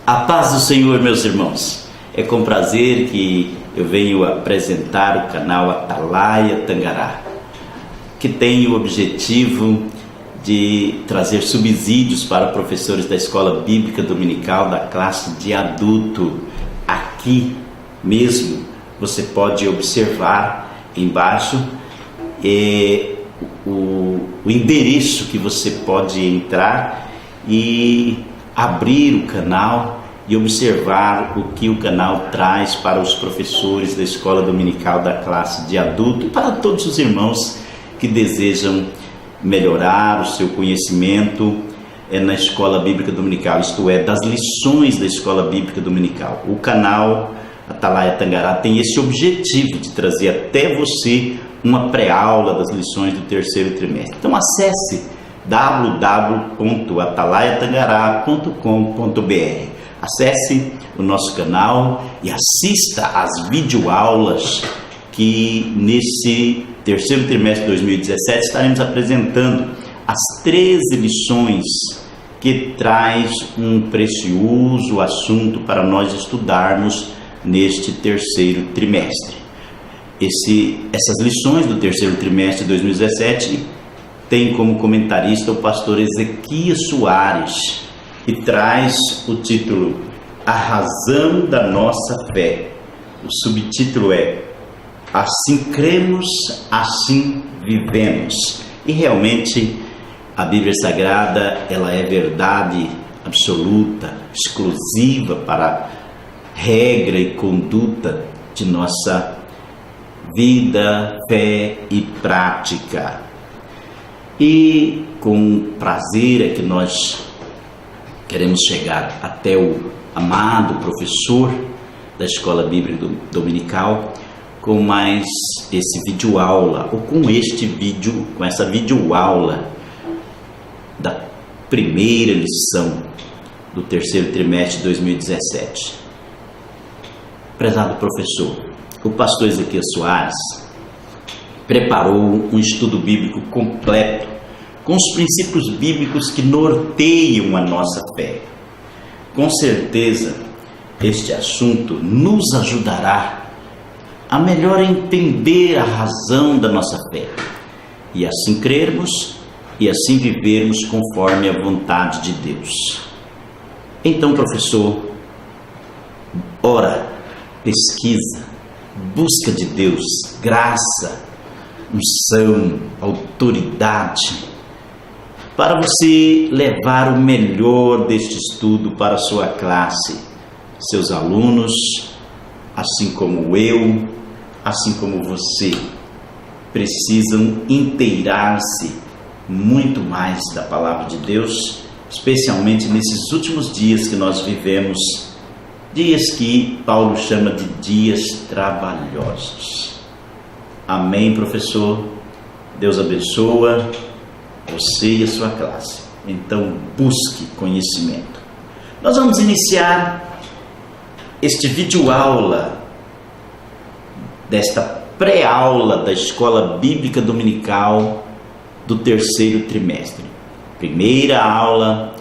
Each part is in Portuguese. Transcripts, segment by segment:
A paz do Senhor, meus irmãos. É com prazer que eu venho apresentar o canal Atalaia Tangará, que tem o objetivo de trazer subsídios para professores da Escola Bíblica Dominical da classe de adulto. Aqui mesmo você pode observar embaixo o endereço que você pode entrar e abrir o canal e observar o que o canal traz para os professores da Escola Dominical da classe de adulto e para todos os irmãos que desejam melhorar o seu conhecimento na Escola Bíblica Dominical, isto é, das lições da Escola Bíblica Dominical. O canal Atalaia Tangará tem esse objetivo de trazer até você uma pré-aula das lições do terceiro trimestre. Então acesse www.atalaiatangará.com.br. Acesse o nosso canal e assista às videoaulas que nesse terceiro trimestre de 2017 estaremos apresentando as 13 lições que traz um precioso assunto para nós estudarmos neste terceiro trimestre. Essas lições do terceiro trimestre de 2017 tem como comentarista o pastor Ezequias Soares e traz o título A Razão da Nossa Fé. O subtítulo é Assim cremos, assim vivemos. E realmente a Bíblia Sagrada, ela é verdade absoluta, exclusiva para regra e conduta de nossa vida, fé e prática. E com prazer é que nós queremos chegar até o amado professor da Escola Bíblica Dominical com mais esse videoaula, ou com essa videoaula da primeira lição do terceiro trimestre de 2017. Prezado professor, o pastor Ezequias Soares preparou um estudo bíblico completo com os princípios bíblicos que norteiam a nossa fé. Com certeza, este assunto nos ajudará a melhor entender a razão da nossa fé e assim crermos e assim vivermos conforme a vontade de Deus. Então, professor, ora, pesquisa, busca de Deus, graça, unção, autoridade, para você levar o melhor deste estudo para a sua classe, seus alunos, assim como eu, assim como você, precisam inteirar-se muito mais da palavra de Deus, especialmente nesses últimos dias que nós vivemos, dias que Paulo chama de dias trabalhosos. Amém, professor? Deus abençoa você e a sua classe. Então, busque conhecimento. Nós vamos iniciar este videoaula desta pré-aula da Escola Bíblica Dominical do terceiro trimestre. Primeira aula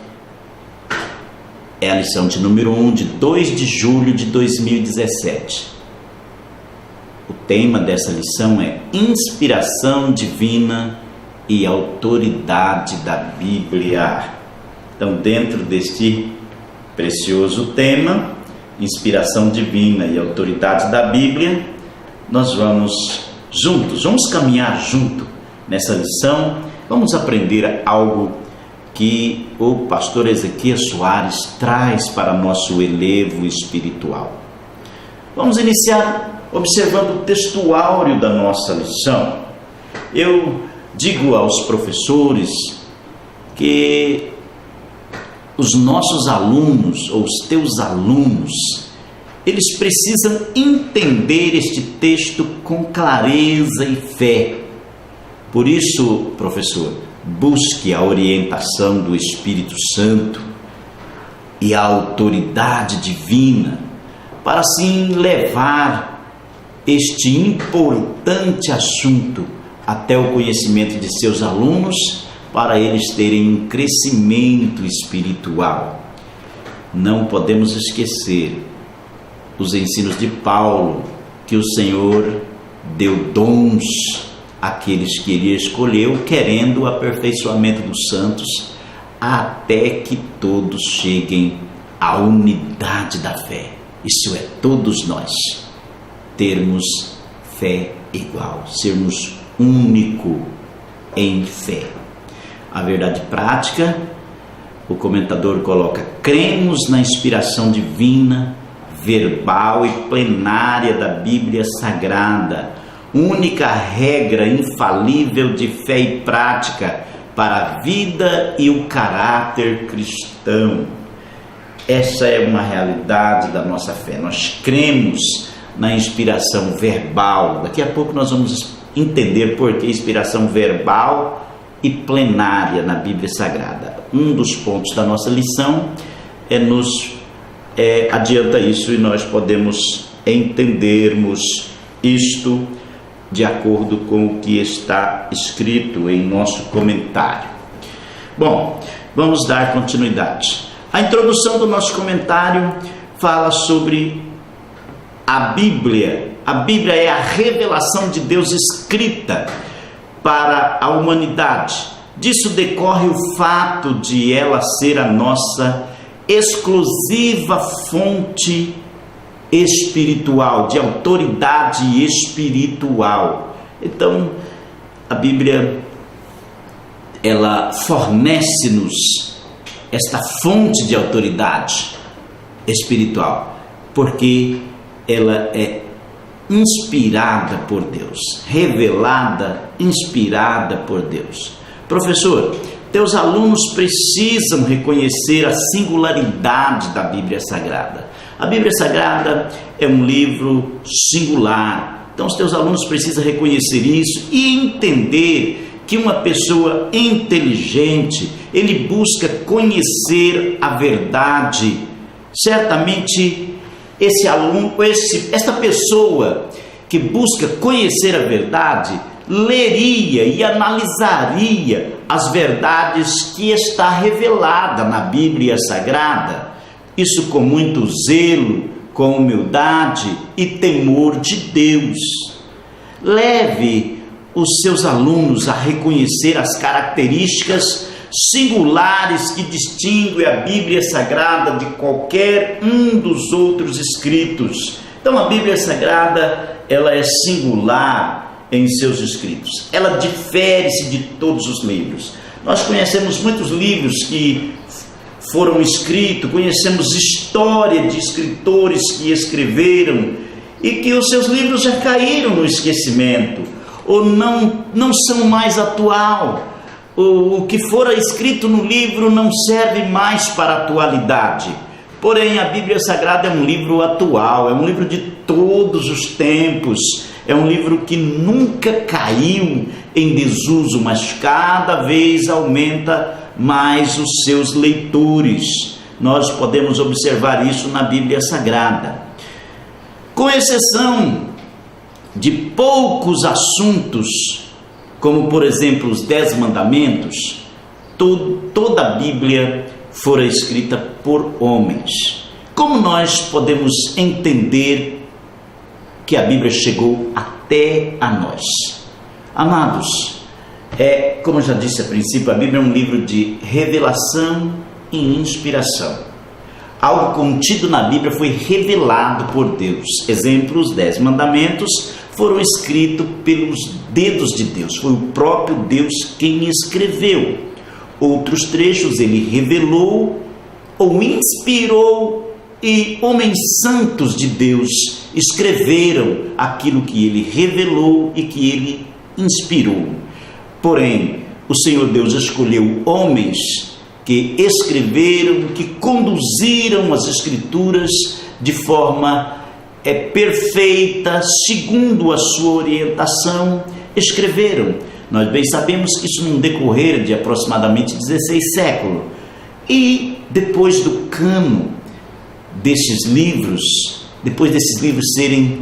é a lição de número 1 de 2 de julho de 2017. O tema dessa lição é Inspiração Divina e Autoridade da Bíblia. Então, dentro deste precioso tema, Inspiração Divina e Autoridade da Bíblia, nós vamos caminhar junto nessa lição, vamos aprender algo que o pastor Ezequias Soares traz para nosso elevo espiritual. Vamos iniciar observando o textuário da nossa lição. Eu digo aos professores que os nossos alunos, ou os teus alunos, eles precisam entender este texto com clareza e fé. Por isso, professor, busque a orientação do Espírito Santo e a autoridade divina para assim levar este importante assunto até o conhecimento de seus alunos, para eles terem um crescimento espiritual. não podemos esquecer os ensinos de Paulo, que o Senhor deu dons àqueles que Ele escolheu, querendo o aperfeiçoamento dos santos, até que todos cheguem à unidade da fé. Isso é, todos nós termos fé igual, sermos único em fé. A verdade prática, o comentador coloca: cremos na inspiração divina, verbal e plenária da Bíblia Sagrada, única regra infalível de fé e prática para a vida e o caráter cristão. Essa é uma realidade da nossa fé. Nós cremos na inspiração verbal. Daqui a pouco nós vamos entender por que inspiração verbal e plenária na Bíblia Sagrada. Um dos pontos da nossa lição adianta isso, e nós podemos entendermos isto de acordo com o que está escrito em nosso comentário. Bom, vamos dar continuidade. A introdução do nosso comentário fala sobre a Bíblia. A Bíblia é a revelação de Deus escrita para a humanidade. Disso decorre o fato de ela ser a nossa exclusiva fonte espiritual, de autoridade espiritual. Então, a Bíblia, ela fornece-nos esta fonte de autoridade espiritual, porque ela é inspirada por Deus, revelada, inspirada por Deus. Professor, teus alunos precisam reconhecer a singularidade da Bíblia Sagrada. A Bíblia Sagrada é um livro singular, então os teus alunos precisam reconhecer isso e entender que uma pessoa inteligente, ele busca conhecer a verdade. Certamente esta pessoa que busca conhecer a verdade, leria e analisaria as verdades que está revelada na Bíblia Sagrada, isso com muito zelo, com humildade e temor de Deus. Leve os seus alunos a reconhecer as características singulares que distinguem a Bíblia Sagrada de qualquer um dos outros escritos. Então a Bíblia Sagrada, ela é singular em seus escritos. Ela difere-se de todos os livros. Nós conhecemos muitos livros que foram escritos, conhecemos história de escritores que escreveram e que os seus livros já caíram no esquecimento, ou não são mais atual. O que fora escrito no livro não serve mais para a atualidade. Porém, a Bíblia Sagrada é um livro atual, é um livro de todos os tempos, é um livro que nunca caiu em desuso, mas cada vez aumenta mais os seus leitores. Nós podemos observar isso na Bíblia Sagrada. Com exceção de poucos assuntos, como por exemplo os 10 mandamentos, toda a Bíblia fora escrita por homens. Como nós podemos entender que a Bíblia chegou até a nós? Amados, como eu já disse a princípio, a Bíblia é um livro de revelação e inspiração. Algo contido na Bíblia foi revelado por Deus. Exemplo, os 10 mandamentos foram escritos pelos dedos de Deus. Foi o próprio Deus quem escreveu. Outros trechos ele revelou ou inspirou, e homens santos de Deus escreveram aquilo que ele revelou e que ele inspirou. Porém, o Senhor Deus escolheu homens que escreveram, que conduziram as Escrituras de forma perfeita, segundo a sua orientação, escreveram. Nós bem sabemos que isso num decorrer de aproximadamente 16 séculos. E depois do cano desses livros, depois desses livros serem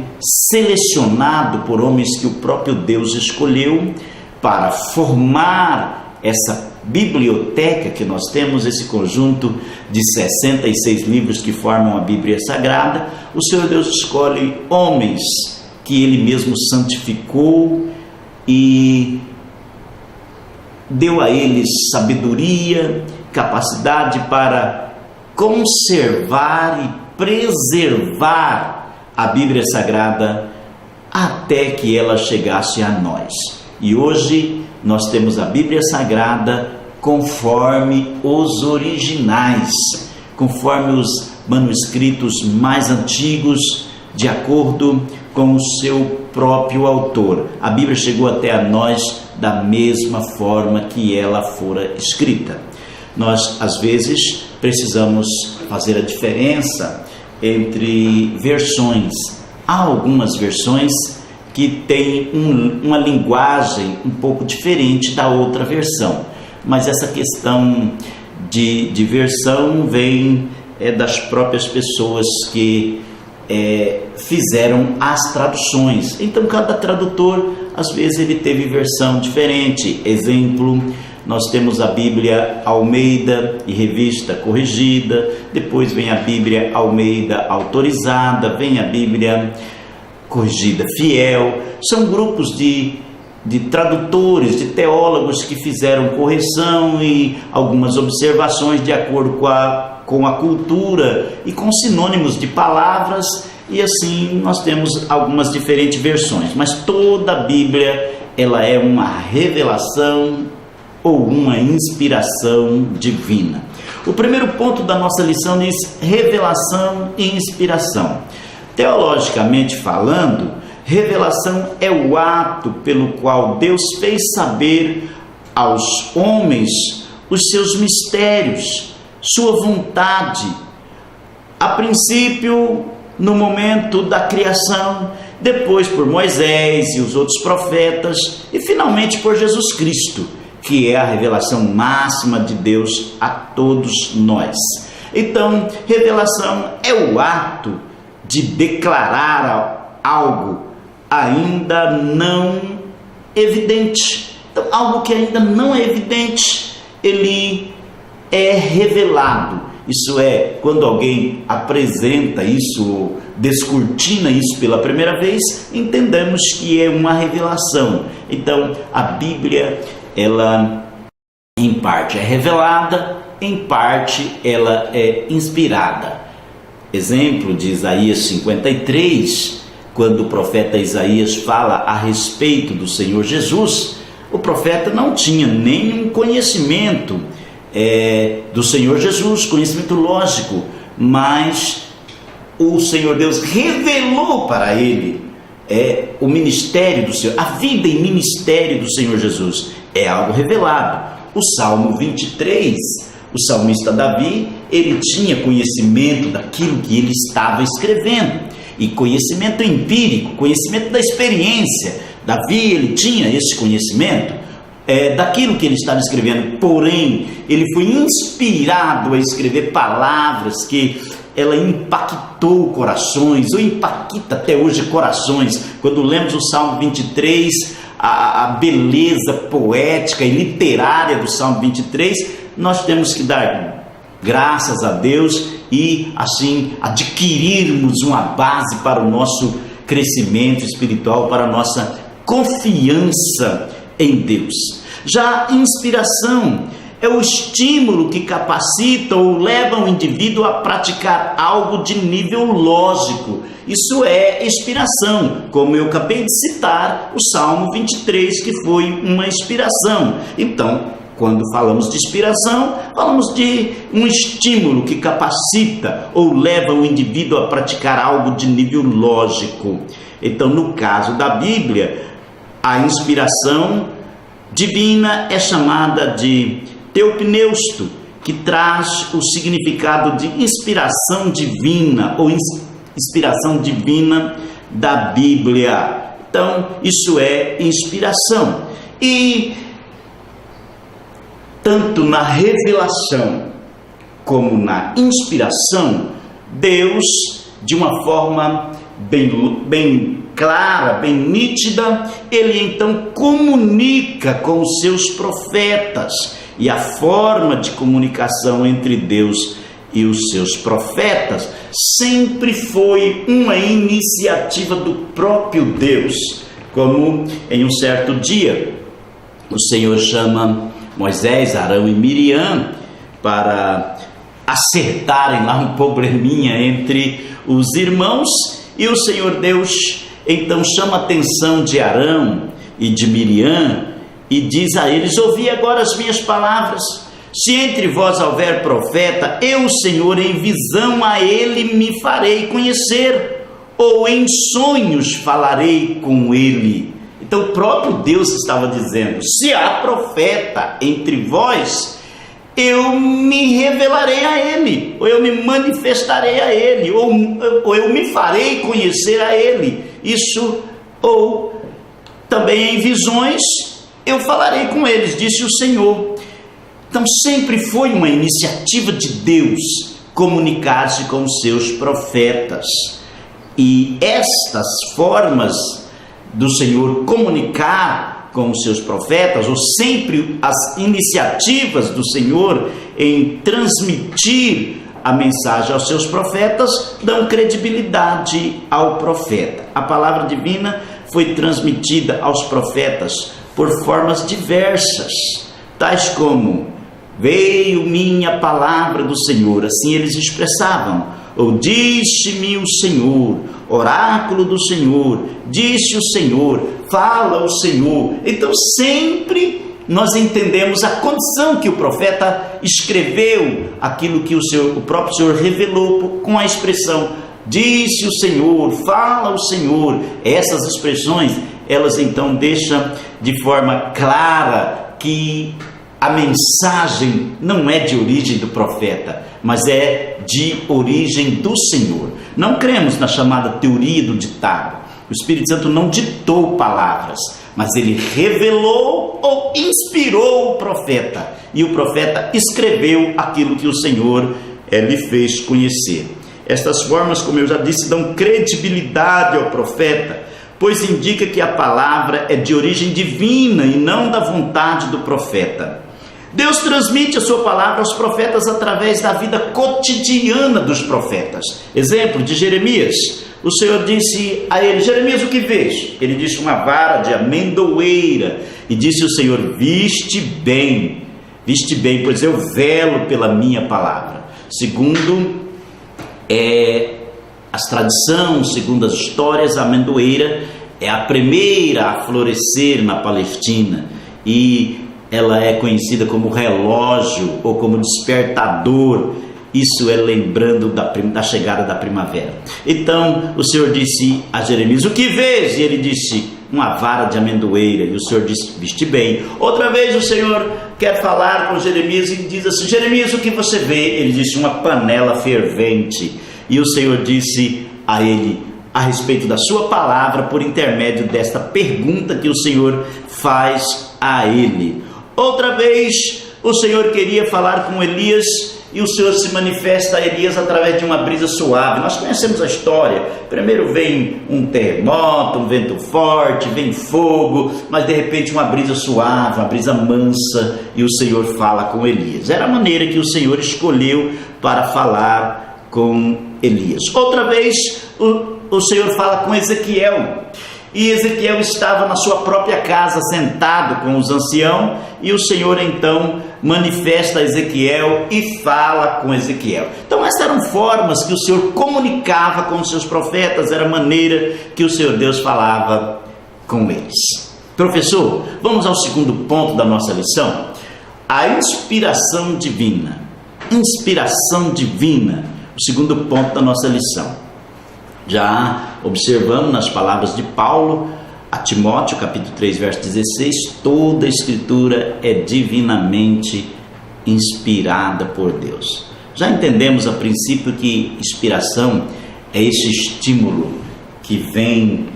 selecionados por homens que o próprio Deus escolheu para formar essa biblioteca que nós temos, esse conjunto de 66 livros que formam a Bíblia Sagrada, o Senhor Deus escolhe homens que Ele mesmo santificou e deu a eles sabedoria, capacidade para conservar e preservar a Bíblia Sagrada até que ela chegasse a nós. E hoje nós temos a Bíblia Sagrada conforme os originais, conforme os manuscritos mais antigos, de acordo com o seu próprio autor. A Bíblia chegou até a nós da mesma forma que ela fora escrita. Nós, às vezes, precisamos fazer a diferença entre versões. Há algumas versões que têm uma linguagem um pouco diferente da outra versão, mas essa questão de versão vem das próprias pessoas que fizeram as traduções. Então cada tradutor, às vezes, ele teve versão diferente. Exemplo, nós temos a Bíblia Almeida e Revista Corrigida, depois vem a Bíblia Almeida Autorizada, vem a Bíblia Corrigida Fiel. São grupos de tradutores, de teólogos que fizeram correção e algumas observações de acordo com a cultura e com sinônimos de palavras, e assim nós temos algumas diferentes versões, mas toda a Bíblia ela é uma revelação ou uma inspiração divina. O primeiro ponto da nossa lição diz revelação e inspiração. Teologicamente falando, revelação é o ato pelo qual Deus fez saber aos homens os seus mistérios, sua vontade, a princípio no momento da criação, depois por Moisés e os outros profetas e finalmente por Jesus Cristo, que é a revelação máxima de Deus a todos nós. Então, revelação é o ato de declarar algo ainda não evidente. Então, algo que ainda não é evidente, ele é revelado. Isso é, quando alguém apresenta isso, descortina isso pela primeira vez, entendemos que é uma revelação. Então, a Bíblia, ela em parte é revelada, em parte ela é inspirada. Exemplo de Isaías 53, quando o profeta Isaías fala a respeito do Senhor Jesus, o profeta não tinha nenhum conhecimento do Senhor Jesus, conhecimento lógico, mas o Senhor Deus revelou para ele o ministério do Senhor, a vida e ministério do Senhor Jesus, é algo revelado. O Salmo 23, o salmista Davi, ele tinha conhecimento daquilo que ele estava escrevendo, e conhecimento empírico, conhecimento da experiência. Davi, ele tinha esse conhecimento daquilo que ele estava escrevendo, porém ele foi inspirado a escrever palavras que ela impactou corações, ou impacta até hoje corações. Quando lemos o Salmo 23, a beleza poética e literária do Salmo 23, nós temos que dar graças a Deus e assim adquirirmos uma base para o nosso crescimento espiritual, para a nossa confiança em Deus. Já a inspiração é o estímulo que capacita ou leva o indivíduo a praticar algo de nível lógico. Isso é inspiração, como eu acabei de citar o Salmo 23, que foi uma inspiração. Então, quando falamos de inspiração, falamos de um estímulo que capacita ou leva o indivíduo a praticar algo de nível lógico. Então, no caso da Bíblia, a inspiração divina é chamada de teopneusto, que traz o significado de inspiração divina ou inspiração divina da Bíblia. Então, isso é inspiração. E tanto na revelação como na inspiração, Deus, de uma forma bem clara, bem nítida, ele então comunica com os seus profetas. e a forma de comunicação entre Deus e os seus profetas sempre foi uma iniciativa do próprio Deus, como em um certo dia o Senhor chama Moisés, Arão e Miriam para acertarem lá um probleminha entre os irmãos, e o Senhor Deus então chama a atenção de Arão e de Miriam e diz a eles: ouvi agora as minhas palavras. Se entre vós houver profeta, eu, Senhor, em visão a ele me farei conhecer, ou em sonhos falarei com ele. Então o próprio Deus estava dizendo: se há profeta entre vós, eu me revelarei a ele, ou eu me manifestarei a ele, ou eu me farei conhecer a ele. Isso, ou também em visões eu falarei com eles, disse o Senhor. Então sempre foi uma iniciativa de Deus comunicar-se com os seus profetas. E estas formas do Senhor comunicar com os seus profetas, ou sempre as iniciativas do Senhor em transmitir a mensagem aos seus profetas, dão credibilidade ao profeta. A palavra divina foi transmitida aos profetas por formas diversas, tais como: veio minha palavra do Senhor, assim eles expressavam, ou disse-me o Senhor, oráculo do Senhor, disse o Senhor, fala o Senhor. Então sempre nós entendemos a condição que o profeta escreveu, aquilo que o próprio Senhor revelou com a expressão disse o Senhor, fala o Senhor. Essas expressões, elas então deixam de forma clara que a mensagem não é de origem do profeta, mas é de origem do Senhor. Não cremos na chamada teoria do ditado. O Espírito Santo não ditou palavras, mas ele revelou ou inspirou o profeta, e o profeta escreveu aquilo que o Senhor lhe fez conhecer. Estas formas, como eu já disse, dão credibilidade ao profeta, pois indica que a palavra é de origem divina e não da vontade do profeta. Deus transmite a sua palavra aos profetas através da vida cotidiana dos profetas. Exemplo de Jeremias. O Senhor disse a ele: Jeremias, o que vês? Ele disse: uma vara de amendoeira. E disse o Senhor: viste bem, pois eu velo pela minha palavra. Segundo as tradições, segundo as histórias, a amendoeira é a primeira a florescer na Palestina, e ela é conhecida como relógio ou como despertador. Isso é lembrando da chegada da primavera. Então o Senhor disse a Jeremias: o que vês? E ele disse: uma vara de amendoeira. E o Senhor disse: viste bem. Outra vez o Senhor quer falar com Jeremias e diz assim: Jeremias, o que você vê? Ele disse: uma panela fervente. E o Senhor disse a ele a respeito da sua palavra, por intermédio desta pergunta que o Senhor faz a ele. Outra vez o Senhor queria falar com Elias, e o Senhor se manifesta a Elias através de uma brisa suave. Nós conhecemos a história. Primeiro vem um terremoto, um vento forte, vem fogo, mas de repente uma brisa suave, uma brisa mansa, e o Senhor fala com Elias. Era a maneira que o Senhor escolheu para falar com Elias. Outra vez o Senhor fala com Ezequiel, e Ezequiel estava na sua própria casa, sentado com os anciãos, e o Senhor então manifesta a Ezequiel e fala com Ezequiel. Então essas eram formas que o Senhor comunicava com os seus profetas, era a maneira que o Senhor Deus falava com eles. Professor, vamos ao segundo ponto da nossa lição: a inspiração divina. Inspiração divina, o segundo ponto da nossa lição. Já observamos nas palavras de Paulo a Timóteo, capítulo 3, verso 16, toda a escritura é divinamente inspirada por Deus. Já entendemos a princípio que inspiração é esse estímulo que vem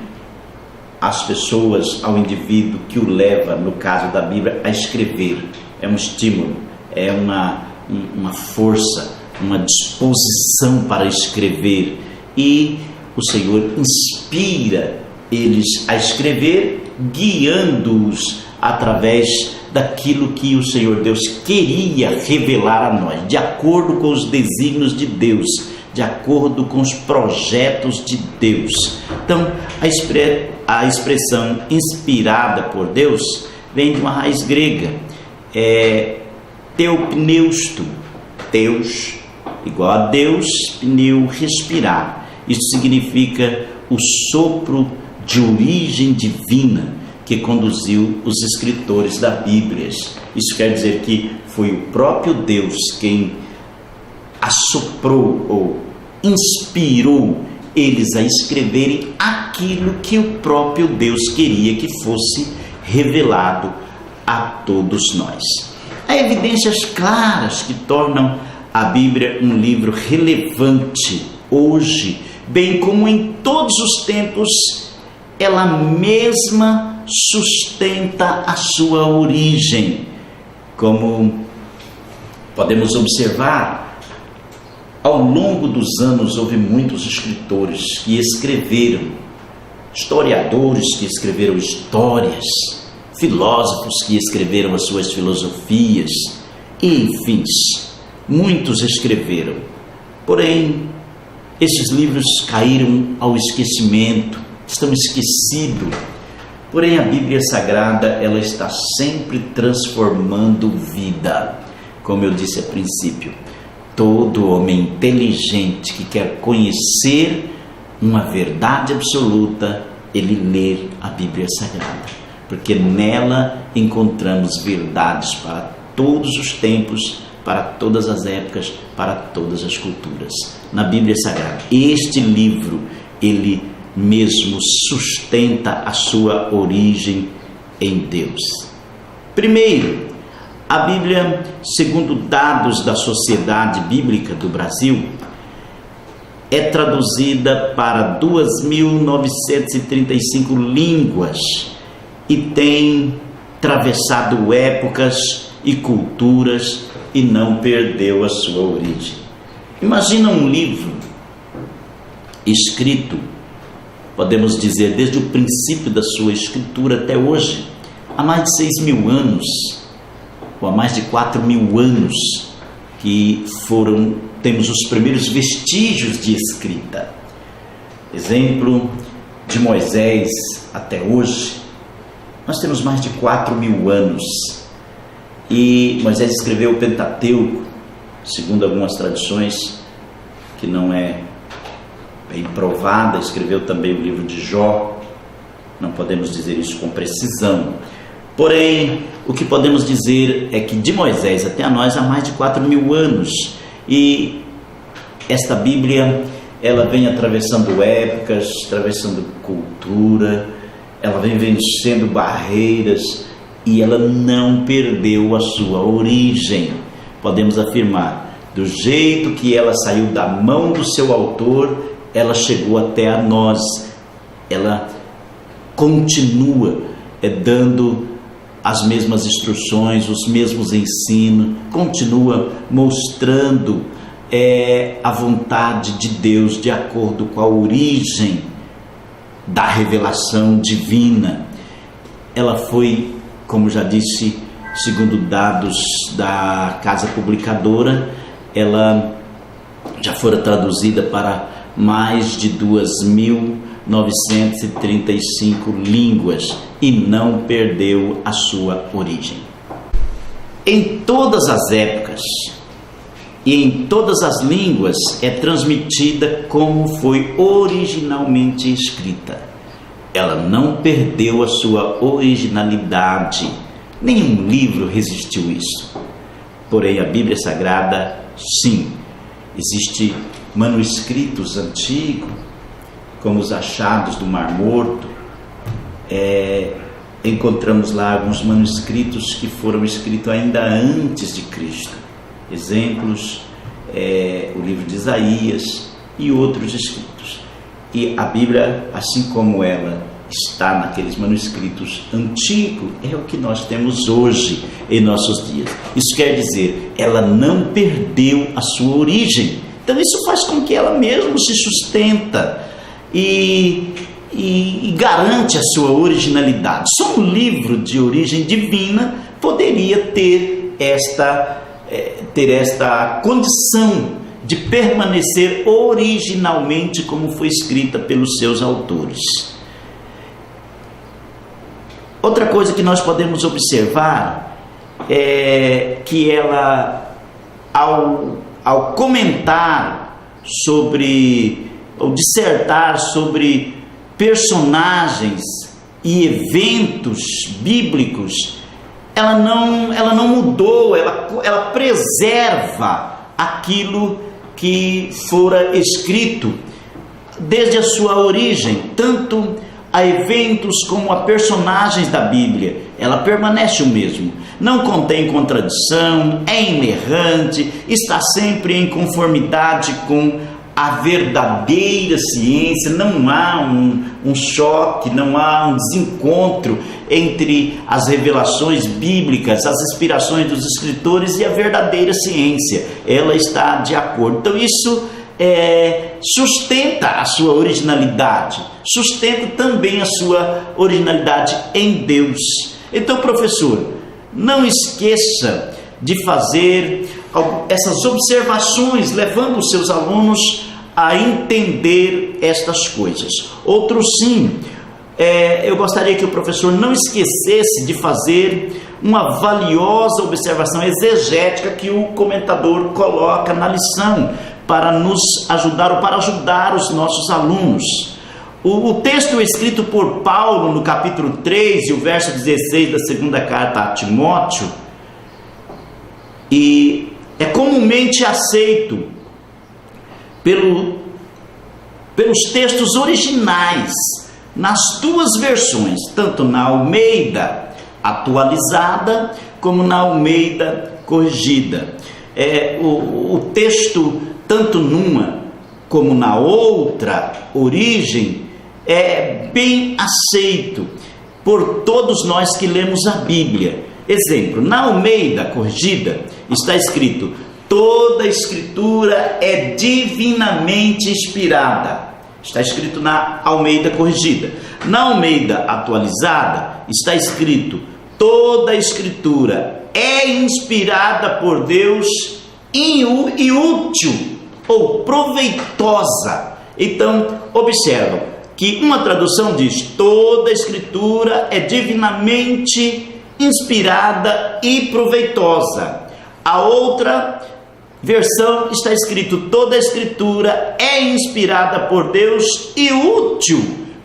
às pessoas, ao indivíduo, que o leva, no caso da Bíblia, a escrever. É um estímulo, é uma força, uma disposição para escrever, e o Senhor inspira eles a escrever, guiando-os através daquilo que o Senhor Deus queria revelar a nós, de acordo com os desígnios de Deus, de acordo com os projetos de Deus. Então, a expressão inspirada por Deus vem de uma raiz grega, teopneusto, Deus igual a Deus, pneu, respirar. Isso significa o sopro de origem divina que conduziu os escritores da Bíblia. Isso quer dizer que foi o próprio Deus quem assoprou ou inspirou eles a escreverem aquilo que o próprio Deus queria que fosse revelado a todos nós. Há evidências claras que tornam a Bíblia um livro relevante hoje, bem como em todos os tempos. Ela mesma sustenta a sua origem. Como podemos observar, ao longo dos anos houve muitos escritores que escreveram, historiadores que escreveram histórias, filósofos que escreveram as suas filosofias, e enfim, muitos escreveram. Porém, esses livros caíram ao esquecimento, estão esquecidos. Porém, a Bíblia Sagrada, ela está sempre transformando vida. Como eu disse a princípio, todo homem inteligente que quer conhecer uma verdade absoluta, ele lê a Bíblia Sagrada, porque nela encontramos verdades para todos os tempos, para todas as épocas, para todas as culturas. Na Bíblia Sagrada, este livro, ele mesmo sustenta a sua origem em Deus. Primeiro, a Bíblia, segundo dados da Sociedade Bíblica do Brasil, é traduzida para 2.935 línguas e tem atravessado épocas e culturas e não perdeu a sua origem. Imagina um livro escrito, podemos dizer, desde o princípio da sua escritura até hoje, há mais de 6.000 anos, ou há mais de 4.000 anos, que temos os primeiros vestígios de escrita. Exemplo de Moisés até hoje, nós temos mais de 4.000 anos. E Moisés escreveu o Pentateuco, segundo algumas tradições, que não é bem provada. Escreveu também o livro de Jó, não podemos dizer isso com precisão. Porém, o que podemos dizer é que de Moisés até a nós há mais de 4.000 anos. E esta Bíblia, ela vem atravessando épocas, atravessando cultura, ela vem vencendo barreiras, e ela não perdeu a sua origem. Podemos afirmar, do jeito que ela saiu da mão do seu autor, ela chegou até a nós. Ela continua dando as mesmas instruções, os mesmos ensinos, continua mostrando a vontade de Deus de acordo com a origem da revelação divina. Ela foi, como já disse, segundo dados da casa publicadora, ela já fora traduzida para mais de 2.935 línguas e não perdeu a sua origem. Em todas as épocas e em todas as línguas é transmitida como foi originalmente escrita. Ela não perdeu a sua originalidade. Nenhum livro resistiu isso. Porém, a Bíblia Sagrada, sim, existem manuscritos antigos, como os achados do Mar Morto. Encontramos lá alguns manuscritos que foram escritos ainda antes de Cristo. Exemplos, o livro de Isaías e outros escritos. E a Bíblia, assim como ela está naqueles manuscritos antigos, é o que nós temos hoje em nossos dias. Isso quer dizer, ela não perdeu a sua origem. Então isso faz com que ela mesmo se sustenta e garante a sua originalidade. Só um livro de origem divina poderia ter esta condição de permanecer originalmente como foi escrita pelos seus autores. Outra coisa que nós podemos observar é que ela, ao comentar sobre, ou dissertar sobre personagens e eventos bíblicos, ela não mudou, ela preserva aquilo que fora escrito desde a sua origem, tanto a eventos como a personagens da Bíblia. Ela permanece o mesmo, não contém contradição, é inerrante, está sempre em conformidade com a verdadeira ciência. Não há um choque, não há um desencontro entre as revelações bíblicas, as inspirações dos escritores e a verdadeira ciência. Ela está de acordo. Então isso sustenta a sua originalidade, sustenta também a sua originalidade em Deus. Então, professor, não esqueça de fazer essas observações, levando os seus alunos a entender estas coisas. Outro sim, eu gostaria que o professor não esquecesse de fazer uma valiosa observação exegética que o comentador coloca na lição, para nos ajudar, ou para ajudar os nossos alunos. O texto escrito por Paulo no capítulo 3 e o verso 16 da segunda carta a Timóteo, e é comumente aceito pelos textos originais, nas duas versões, tanto na Almeida atualizada, como na Almeida corrigida. O texto, tanto numa como na outra origem, é bem aceito por todos nós que lemos a Bíblia. Exemplo, na Almeida corrigida está escrito: toda a escritura é divinamente inspirada. Está escrito na Almeida corrigida. Na Almeida atualizada está escrito: toda a escritura é inspirada por Deus e útil ou proveitosa. Então, observam que uma tradução diz: toda a escritura é divinamente inspirada e proveitosa. A outra versão está escrito: toda a escritura é inspirada por Deus e útil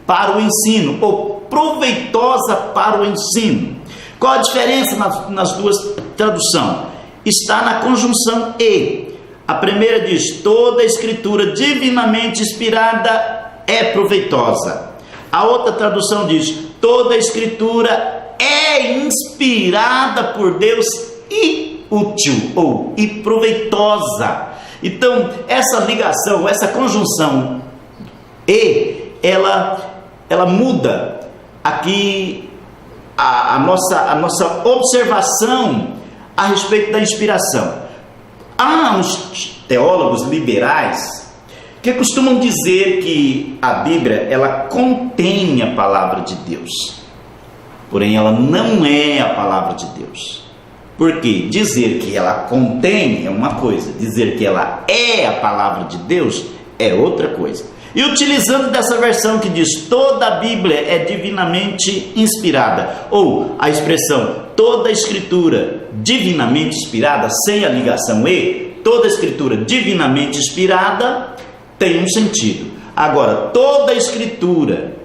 para o ensino, ou proveitosa para o ensino. Qual a diferença nas duas traduções? Está na conjunção e. A primeira diz: toda a escritura divinamente inspirada é proveitosa. A outra tradução diz: toda a escritura é inspirada por Deus e útil, ou e proveitosa. Então, essa ligação, essa conjunção e, ela muda aqui a nossa observação a respeito da inspiração. Há uns teólogos liberais que costumam dizer que a Bíblia, ela contém a palavra de Deus, porém ela não é a palavra de Deus. Porque dizer que ela contém é uma coisa, dizer que ela é a palavra de Deus é outra coisa. E utilizando dessa versão que diz: toda a Bíblia é divinamente inspirada, ou a expressão toda a escritura divinamente inspirada, sem a ligação e, toda a escritura divinamente inspirada, tem um sentido. Agora, toda a escritura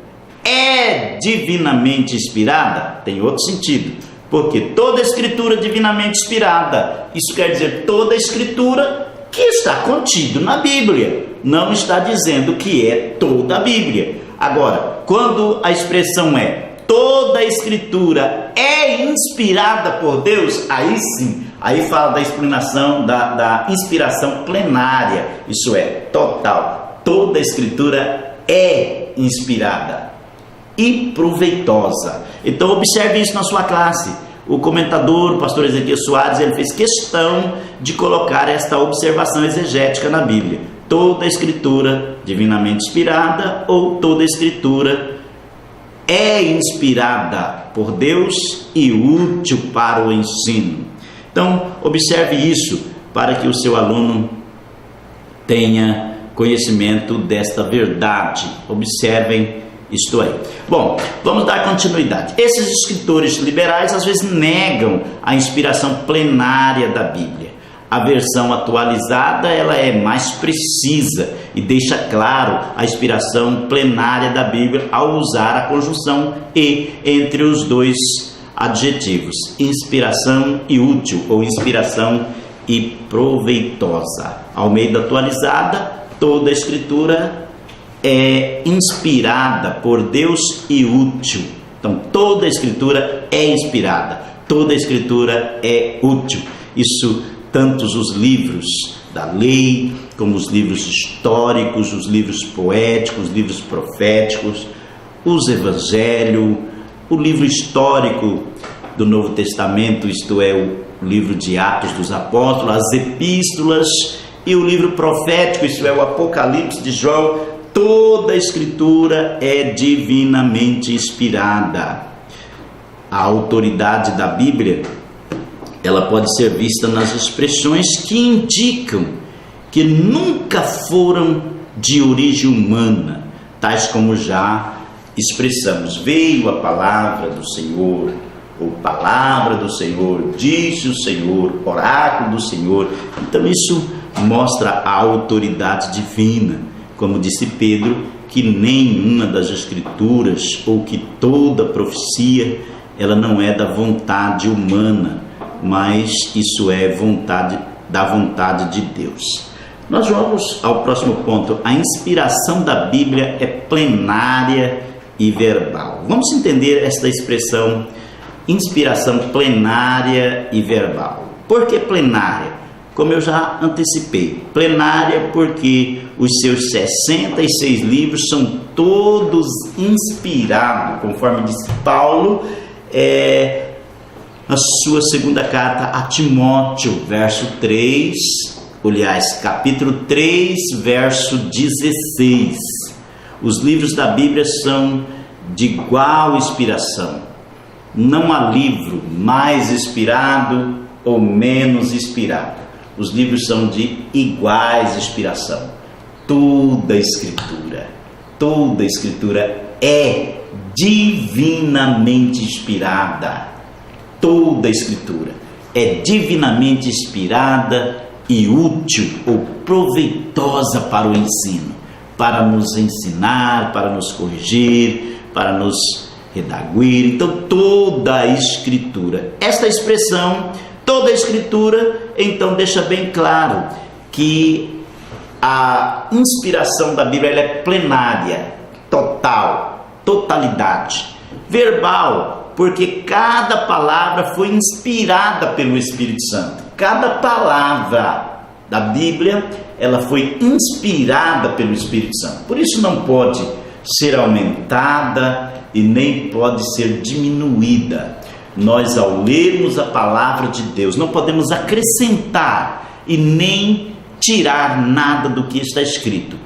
é divinamente inspirada, tem outro sentido. Porque toda a escritura divinamente inspirada, isso quer dizer toda a escritura que está contido na Bíblia. Não está dizendo que é toda a Bíblia. Agora, quando a expressão é toda a escritura é inspirada por Deus, aí sim, aí fala da explanação, da inspiração plenária, isso é, total. Toda a escritura é inspirada e proveitosa. Então observe isso na sua classe. O comentador, o pastor Ezequiel Soares, ele fez questão de colocar esta observação exegética na Bíblia: toda a escritura divinamente inspirada, ou toda a escritura é inspirada por Deus e útil para o ensino. Então, observe isso para que o seu aluno tenha conhecimento desta verdade. Observem isto aí. Bom, vamos dar continuidade. Esses escritores liberais às vezes negam a inspiração plenária da Bíblia. A versão atualizada ela é mais precisa e deixa claro a inspiração plenária da Bíblia ao usar a conjunção e entre os dois adjetivos, inspiração e útil, ou inspiração e proveitosa. Almeida atualizada, toda a escritura é inspirada por Deus e útil. Então, toda a escritura é inspirada, toda a escritura é útil. Isso, tantos os livros da lei, como os livros históricos, os livros poéticos, os livros proféticos, os evangelhos, o livro histórico do Novo Testamento, isto é, o livro de Atos dos Apóstolos, as epístolas, e o livro profético, isto é, o Apocalipse de João. Toda a escritura é divinamente inspirada. A autoridade da Bíblia, ela pode ser vista nas expressões que indicam que nunca foram de origem humana, tais como já expressamos: veio a palavra do Senhor, ou palavra do Senhor, disse o Senhor, oráculo do Senhor. Então isso mostra a autoridade divina, como disse Pedro, que nenhuma das escrituras, ou que toda profecia, ela não é da vontade humana, mas isso é da vontade de Deus. Nós vamos ao próximo ponto. A inspiração da Bíblia é plenária e verbal. Vamos entender esta expressão, inspiração plenária e verbal. Por que plenária? Como eu já antecipei, plenária porque os seus 66 livros são todos inspirados, conforme disse Paulo, na sua segunda carta a Timóteo, verso 3, aliás, capítulo 3, verso 16. Os livros da Bíblia são de igual inspiração. Não há livro mais inspirado ou menos inspirado. Os livros são de iguais inspiração. Toda a escritura é divinamente inspirada. Toda a escritura é divinamente inspirada e útil ou proveitosa para o ensino, para nos ensinar, para nos corrigir, para nos redaguir. Então, toda a escritura, esta expressão, toda a escritura, então deixa bem claro que a inspiração da Bíblia ela é plenária, totalidade. Verbal, porque cada palavra foi inspirada pelo Espírito Santo. Cada palavra da Bíblia, ela foi inspirada pelo Espírito Santo. Por isso não pode ser aumentada e nem pode ser diminuída. Nós, ao lermos a palavra de Deus, não podemos acrescentar e nem tirar nada do que está escrito.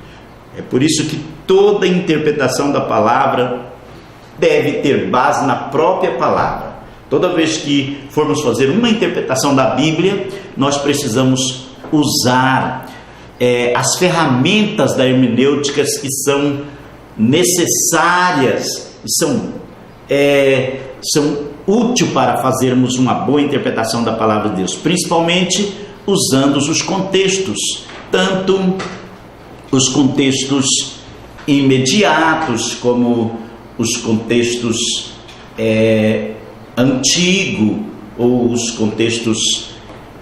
É por isso que toda interpretação da palavra deve ter base na própria palavra. Toda vez que formos fazer uma interpretação da Bíblia, nós precisamos usar as ferramentas da hermenêutica que são necessárias e são úteis para fazermos uma boa interpretação da palavra de Deus, principalmente usando os contextos, tanto os contextos imediatos como os contextos antigos ou os contextos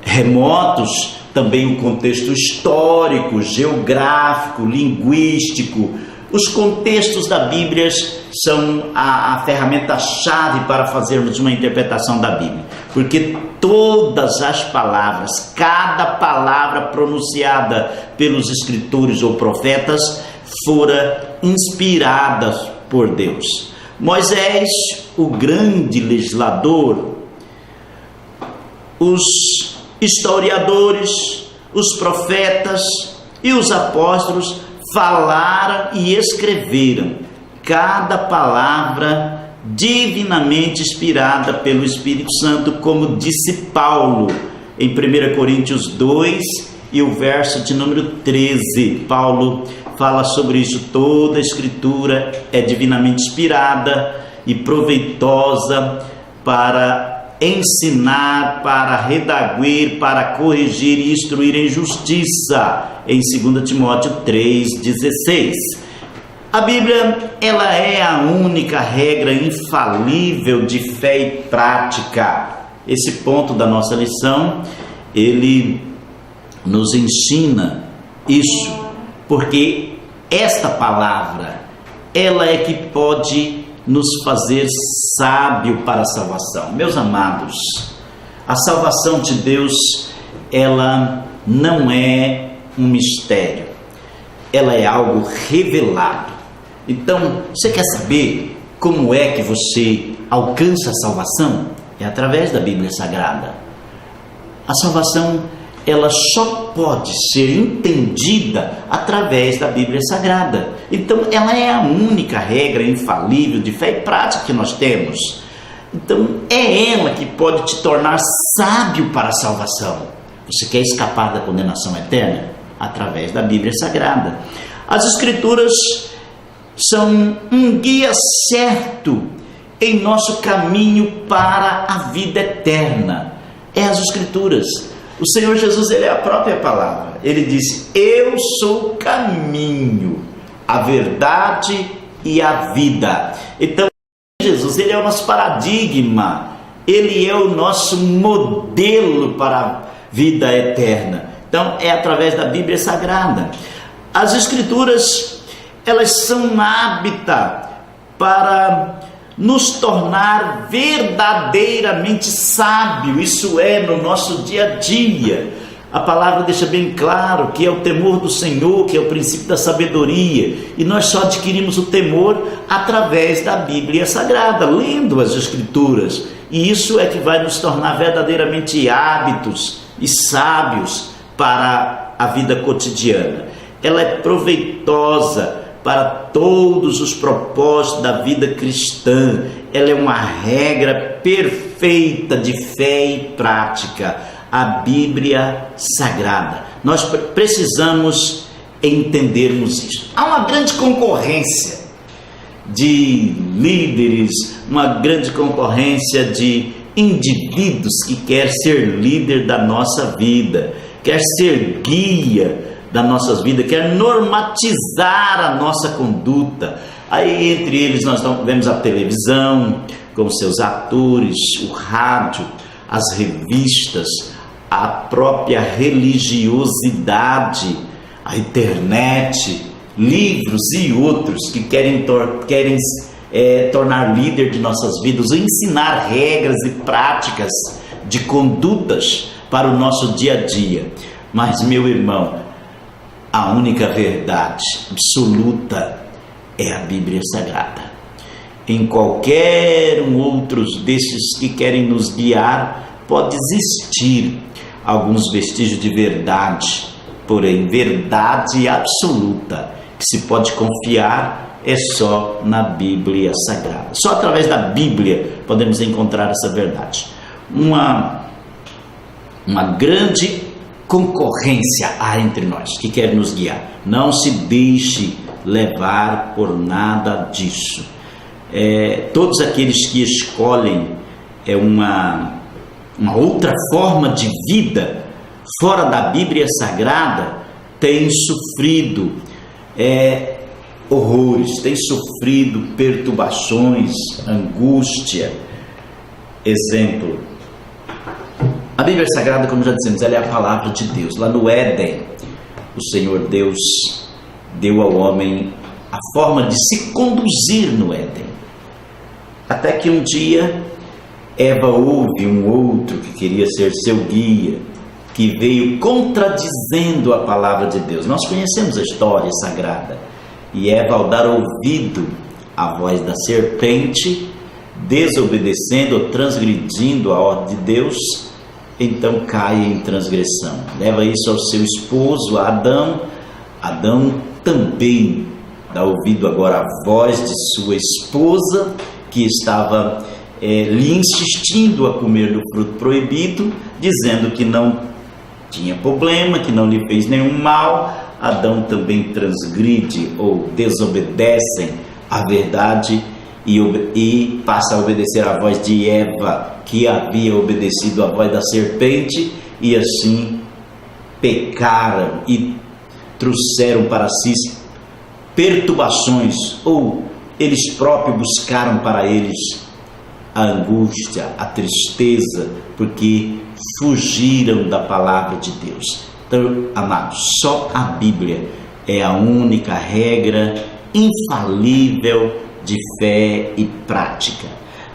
remotos, também o contexto histórico, geográfico, linguístico. Os contextos da Bíblia são a ferramenta-chave para fazermos uma interpretação da Bíblia, porque todas as palavras, cada palavra pronunciada pelos escritores ou profetas, fora inspiradas por Deus. Moisés, o grande legislador, os historiadores, os profetas e os apóstolos falaram e escreveram. cada palavra divinamente inspirada pelo Espírito Santo, como disse Paulo em 1 Coríntios 2 e o verso de número 13. Paulo fala sobre isso: toda a Escritura é divinamente inspirada e proveitosa para ensinar, para redarguir, para corrigir e instruir em justiça, em 2 Timóteo 3,16. A Bíblia, ela é a única regra infalível de fé e prática. Esse ponto da nossa lição, ele nos ensina isso, porque esta palavra, ela é que pode nos fazer sábio para a salvação. Meus amados, a salvação de Deus, ela não é um mistério, ela é algo revelado. Então, você quer saber como é que você alcança a salvação? É através da Bíblia Sagrada. A salvação, ela só pode ser entendida através da Bíblia Sagrada. Então, ela é a única regra infalível de fé e prática que nós temos. Então, é ela que pode te tornar sábio para a salvação. Você quer escapar da condenação eterna? Através da Bíblia Sagrada. As Escrituras são um guia certo em nosso caminho para a vida eterna. É as Escrituras. O Senhor Jesus, ele é a própria palavra. Ele disse: eu sou o caminho, a verdade e a vida. Então, Jesus, ele é o nosso paradigma, ele é o nosso modelo para a vida eterna. Então, é através da Bíblia Sagrada. As Escrituras, elas são hábitat para nos tornar verdadeiramente sábio, isso é, no nosso dia a dia. A palavra deixa bem claro que é o temor do Senhor, que é o princípio da sabedoria, e nós só adquirimos o temor através da Bíblia Sagrada, lendo as Escrituras, e isso é que vai nos tornar verdadeiramente hábitos e sábios para a vida cotidiana. Ela é proveitosa para todos os propósitos da vida cristã. Ela é uma regra perfeita de fé e prática, a Bíblia Sagrada. Nós precisamos entendermos isso. Há uma grande concorrência de líderes, uma grande concorrência de indivíduos que quer ser líder da nossa vida, quer ser guia das nossas vidas, quer normatizar a nossa conduta. Aí entre eles nós vemos a televisão, com seus atores, o rádio, as revistas, a própria religiosidade, a internet, livros e outros que querem tornar líder de nossas vidas, ensinar regras e práticas de condutas para o nosso dia a dia. Mas, meu irmão, a única verdade absoluta é a Bíblia Sagrada. Em qualquer um outros desses que querem nos guiar, pode existir alguns vestígios de verdade, porém verdade absoluta, que se pode confiar, é só na Bíblia Sagrada. Só através da Bíblia podemos encontrar essa verdade. Uma grande concorrência há entre nós que quer nos guiar. Não se deixe levar por nada disso. Todos aqueles que escolhem uma outra forma de vida fora da Bíblia Sagrada têm sofrido horrores, têm sofrido perturbações, angústia. Exemplo: a Bíblia Sagrada, como já dissemos, ela é a palavra de Deus. Lá no Éden, o Senhor Deus deu ao homem a forma de se conduzir no Éden. Até que um dia, Eva ouve um outro que queria ser seu guia, que veio contradizendo a palavra de Deus. Nós conhecemos a história sagrada. E Eva, ao dar ouvido à voz da serpente, desobedecendo ou transgredindo a ordem de Deus, então cai em transgressão. Leva isso ao seu esposo, Adão. Adão também dá ouvido agora à voz de sua esposa, que estava lhe insistindo a comer do fruto proibido, dizendo que não tinha problema, que não lhe fez nenhum mal. Adão também transgride ou desobedecem a verdade e passa a obedecer à voz de Eva, que havia obedecido à voz da serpente, e assim pecaram e trouxeram para si perturbações, ou eles próprios buscaram para eles a angústia, a tristeza, porque fugiram da palavra de Deus. Então, amados, só a Bíblia é a única regra infalível de fé e prática.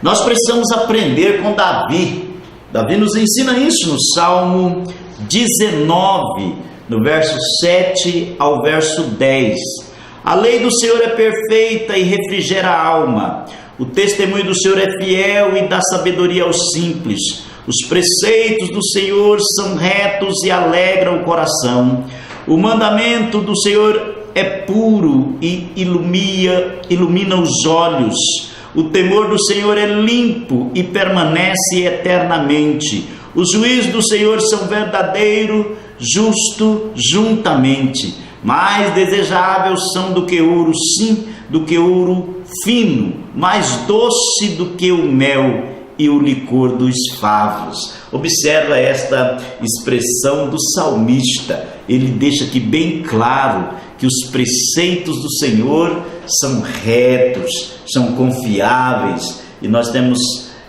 Nós precisamos aprender com Davi. Davi nos ensina isso no Salmo 19, no verso 7 ao verso 10. A lei do Senhor é perfeita e refrigera a alma. O testemunho do Senhor é fiel e dá sabedoria aos simples. Os preceitos do Senhor são retos e alegram o coração. O mandamento do Senhor é puro e ilumina os olhos. O temor do Senhor é limpo e permanece eternamente. Os juízos do Senhor são verdadeiro, justo juntamente. Mais desejáveis são do que ouro, sim, do que ouro fino, mais doce do que o mel e o licor dos favos. Observa esta expressão do salmista. Ele deixa aqui bem claro que os preceitos do Senhor são retos, são confiáveis, e nós temos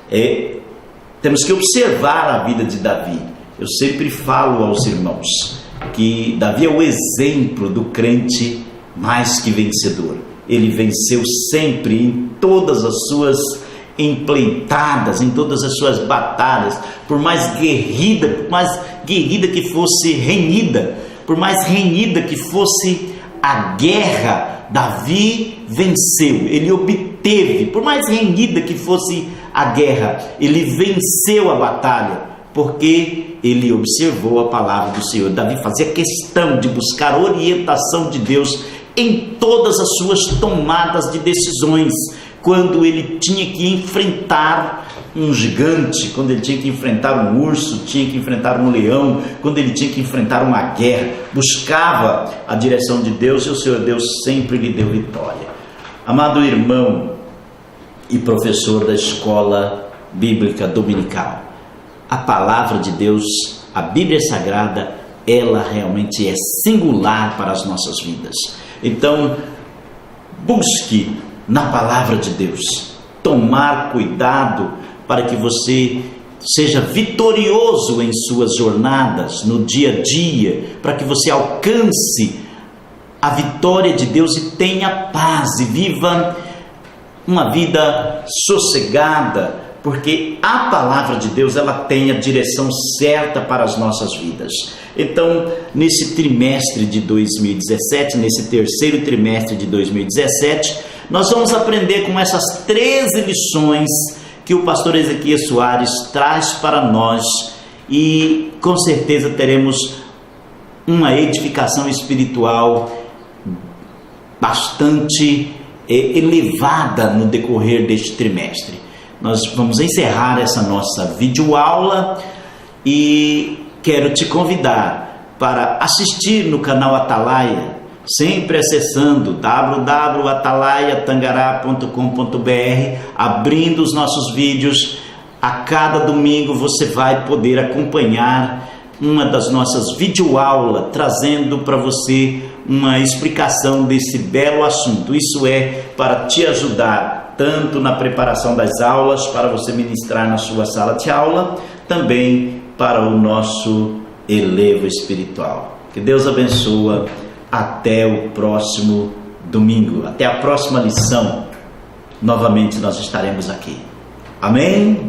que observar a vida de Davi. Eu sempre falo aos irmãos que Davi é o exemplo do crente mais que vencedor. Ele venceu sempre em todas as suas empleitadas, em todas as suas batalhas, por mais guerrida que fosse renhida, por mais renhida que fosse a guerra, Davi venceu, ele obteve, por mais renhida que fosse a guerra, ele venceu a batalha, porque ele observou a palavra do Senhor. Davi fazia questão de buscar orientação de Deus em todas as suas tomadas de decisões, quando ele tinha que enfrentar um gigante, quando ele tinha que enfrentar um urso, tinha que enfrentar um leão, quando ele tinha que enfrentar uma guerra, buscava a direção de Deus, e o Senhor Deus sempre lhe deu vitória. Amado irmão e professor da escola bíblica dominical, a palavra de Deus, a Bíblia Sagrada, ela realmente é singular para as nossas vidas. Então, busque na palavra de Deus, tomar cuidado para que você seja vitorioso em suas jornadas, no dia a dia, para que você alcance a vitória de Deus e tenha paz e viva uma vida sossegada, porque a palavra de Deus, ela tem a direção certa para as nossas vidas. Então, nesse trimestre de 2017, nesse terceiro trimestre de 2017, nós vamos aprender com essas 13 lições que o pastor Ezequias Soares traz para nós, e com certeza teremos uma edificação espiritual bastante elevada no decorrer deste trimestre. Nós vamos encerrar essa nossa videoaula e quero te convidar para assistir no canal Atalaia, sempre acessando www.atalaiatangará.com.br, abrindo os nossos vídeos. A cada domingo você vai poder acompanhar uma das nossas videoaulas, trazendo para você uma explicação desse belo assunto. Isso é para te ajudar tanto na preparação das aulas, para você ministrar na sua sala de aula, também para o nosso elevo espiritual. Que Deus abençoe. Até o próximo domingo, até a próxima lição. Novamente nós estaremos aqui. Amém?